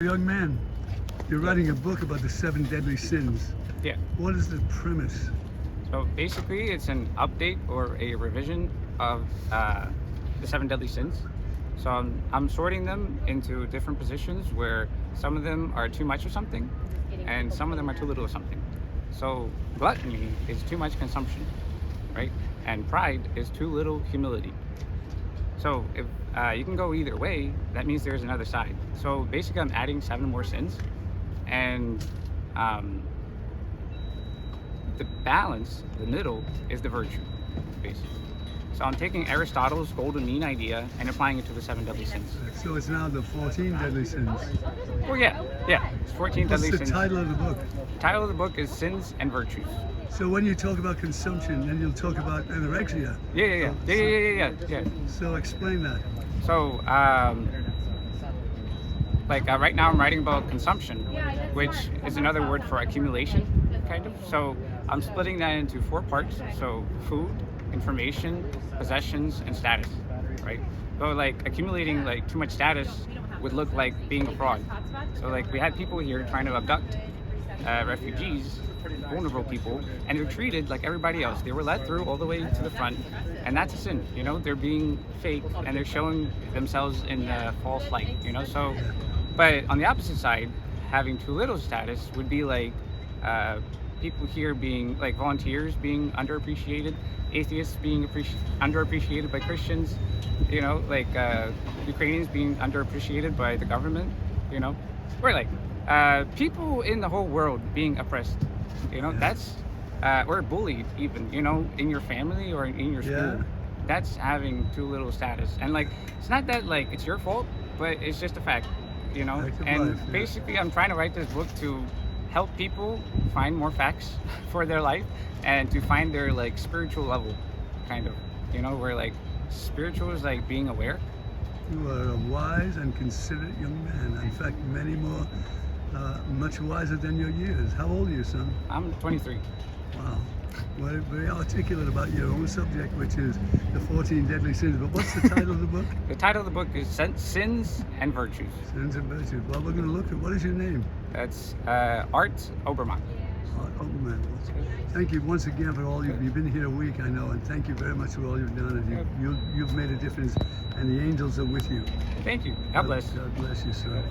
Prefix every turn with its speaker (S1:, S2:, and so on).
S1: Young man, you're writing a book about the 7 deadly sins.
S2: Yeah.
S1: What is the premise?
S2: So basically, it's an update or a revision of the 7 deadly sins. So I'm sorting them into different positions where some of them are too much of something and some of them are too little of something. So gluttony is too much consumption, right? And pride is too little humility. So if you can go either way, that means there's another side. So basically, I'm adding 7 more sins, and the balance, the middle, is the virtue, basically. So I'm taking Aristotle's golden mean idea and applying it to the 7 deadly sins.
S1: So it's now the 14 deadly sins.
S2: Well, yeah, it's 14
S1: What's
S2: deadly
S1: the
S2: sins.
S1: title of the book?
S2: The title of the book is Sins and Virtues.
S1: So when you talk about consumption, then you'll talk about anorexia.
S2: Yeah.
S1: So explain that.
S2: So, right now I'm writing about consumption, which is another word for accumulation, kind of. So I'm splitting that into 4 parts. So food, information, possessions, and status, right? So accumulating too much status would look like being a fraud. So we had people here trying to abduct refugees, vulnerable people, and they're treated like everybody else. They were let through all the way to the front, and that's a sin. They're being fake and they're showing themselves in a false light. So, but on the opposite side, having too little status would be people here being volunteers being underappreciated, atheists being underappreciated by Christians, Ukrainians being underappreciated by the government, or people in the whole world being oppressed. That's or bullied even, in your family or in your school.
S1: Yeah.
S2: That's having too little status. And it's not that it's your fault, but it's just a fact,
S1: Fact of
S2: And
S1: life, yeah.
S2: basically I'm trying to write this book to help people find more facts for their life and to find their spiritual level, kind of, where spiritual is being aware.
S1: You are a wise and considerate young man. In fact, many more, much wiser than your years. How old are you, son?
S2: I'm 23.
S1: Wow. Well, very articulate about your own subject, which is the 14 deadly sins. But what's the title of the book?
S2: The title of the book is Sins and Virtues.
S1: Sins and Virtues. Well, we're going to look at, what is your name?
S2: That's Art Obermann.
S1: Oh, man. Thank you once again for all you've been here a week, I know, and thank you very much for all you've done. And you've made a difference, and the angels are with you.
S2: Thank you. God bless.
S1: God bless you, sir.